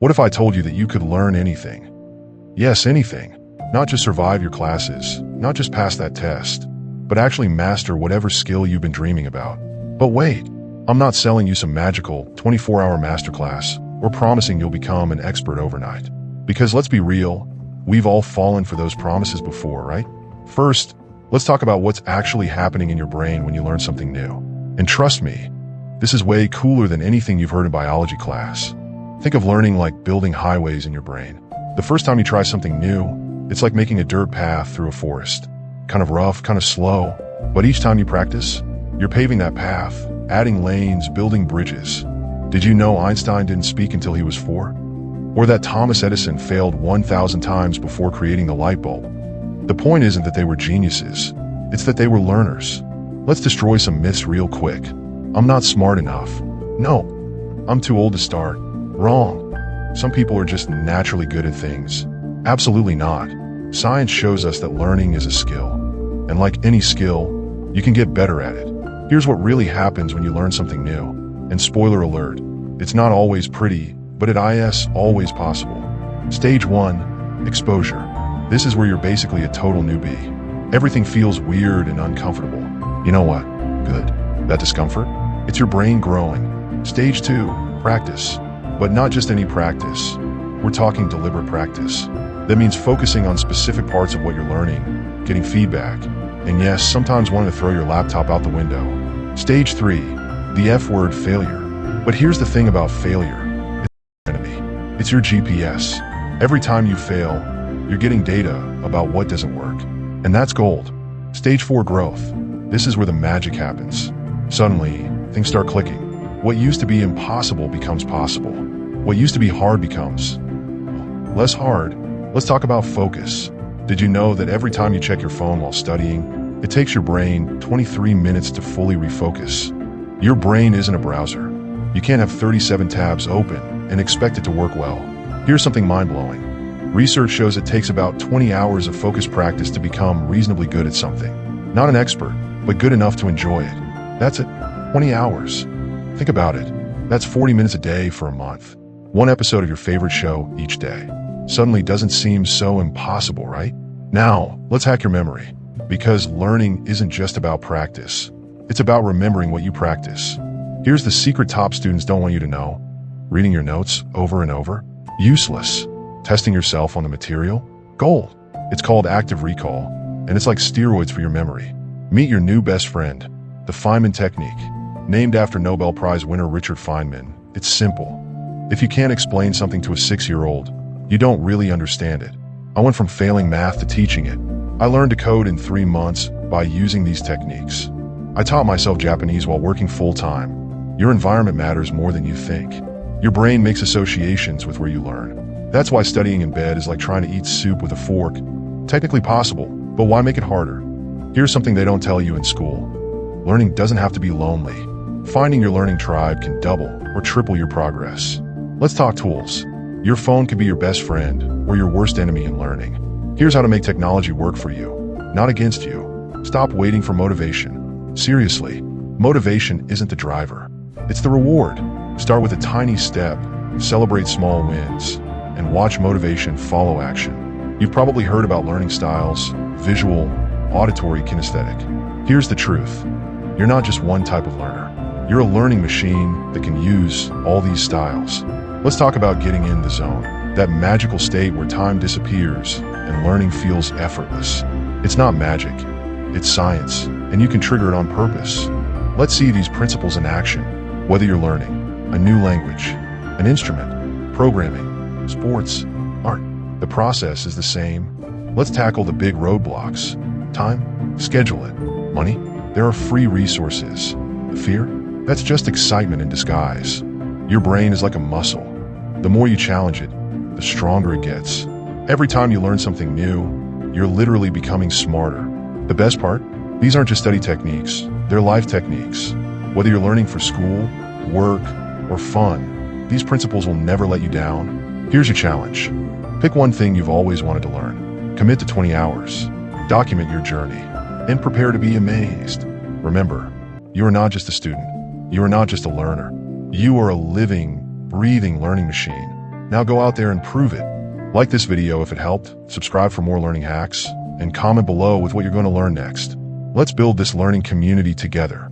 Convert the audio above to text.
What if I told you that you could learn anything? Yes, anything. Not just survive your classes, not just pass that test, but actually master whatever skill you've been dreaming about. But wait, I'm not selling you some magical 24-hour masterclass or promising you'll become an expert overnight. Because let's be real, we've all fallen for those promises before, right? First, let's talk about what's actually happening in your brain when you learn something new. And trust me, this is way cooler than anything you've heard in biology class. Think of learning like building highways in your brain. The first time you try something new, it's like making a dirt path through a forest. Kind of rough, kind of slow, but each time you practice, you're paving that path, adding lanes, building bridges. Did you know Einstein didn't speak until he was 4? Or that Thomas Edison failed 1,000 times before creating the light bulb? The point isn't that they were geniuses, it's that they were learners. Let's destroy some myths real quick. I'm not smart enough. No, I'm too old to start. Wrong. Some people are just naturally good at things. Absolutely not. Science shows us that learning is a skill. And like any skill, you can get better at it. Here's what really happens when you learn something new. And spoiler alert, it's not always pretty, but at always possible. Stage 1, exposure. This is where you're basically a total newbie. Everything feels weird and uncomfortable. You know what? Good. That discomfort? It's your brain growing. Stage 2, practice. But not just any practice. We're talking deliberate practice. That means focusing on specific parts of what you're learning, getting feedback, and yes, sometimes wanting to throw your laptop out the window. Stage 3, the F word, failure. But here's the thing about failure. It's your enemy. It's your GPS. Every time you fail, you're getting data about what doesn't work. And that's gold. Stage 4, growth. This is where the magic happens. Suddenly, things start clicking. What used to be impossible becomes possible. What used to be hard becomes less hard. Let's talk about focus. Did you know that every time you check your phone while studying, it takes your brain 23 minutes to fully refocus? Your brain isn't a browser. You can't have 37 tabs open and expect it to work well. Here's something mind-blowing. Research shows it takes about 20 hours of focus practice to become reasonably good at something. Not an expert, but good enough to enjoy it. That's it. 20 hours. Think about it. That's 40 minutes a day for a month. One episode of your favorite show each day. Suddenly doesn't seem so impossible, right? Now, let's hack your memory. Because learning isn't just about practice. It's about remembering what you practice. Here's the secret top students don't want you to know. Reading your notes over and over? Useless. Testing yourself on the material? Gold. It's called active recall, and it's like steroids for your memory. Meet your new best friend, the Feynman technique. Named after Nobel Prize winner Richard Feynman, it's simple. If you can't explain something to a 6-year-old, you don't really understand it. I went from failing math to teaching it. I learned to code in 3 months by using these techniques. I taught myself Japanese while working full-time. Your environment matters more than you think. Your brain makes associations with where you learn. That's why studying in bed is like trying to eat soup with a fork. Technically possible, but why make it harder? Here's something they don't tell you in school. Learning doesn't have to be lonely. Finding your learning tribe can double or triple your progress. Let's talk tools. Your phone could be your best friend or your worst enemy in learning. Here's how to make technology work for you, not against you. Stop waiting for motivation. Seriously, motivation isn't the driver. It's the reward. Start with a tiny step, celebrate small wins, and watch motivation follow action. You've probably heard about learning styles, visual, auditory, kinesthetic. Here's the truth. You're not just one type of learner. You're a learning machine that can use all these styles. Let's talk about getting in the zone. That magical state where time disappears and learning feels effortless. It's not magic. It's science, and you can trigger it on purpose. Let's see these principles in action. Whether you're learning a new language, an instrument, programming, sports, art, the process is the same. Let's tackle the big roadblocks. Time, schedule it. Money, there are free resources. The fear, that's just excitement in disguise. Your brain is like a muscle. The more you challenge it, the stronger it gets. Every time you learn something new, you're literally becoming smarter. The best part? These aren't just study techniques, they're life techniques. Whether you're learning for school, work, or fun, these principles will never let you down. Here's your challenge. Pick one thing you've always wanted to learn. Commit to 20 hours. Document your journey, and prepare to be amazed. Remember, you are not just a student. You are not just a learner. You are a living, breathing learning machine. Now go out there and prove it. Like this video if it helped, subscribe for more learning hacks, and comment below with what you're going to learn next. Let's build this learning community together.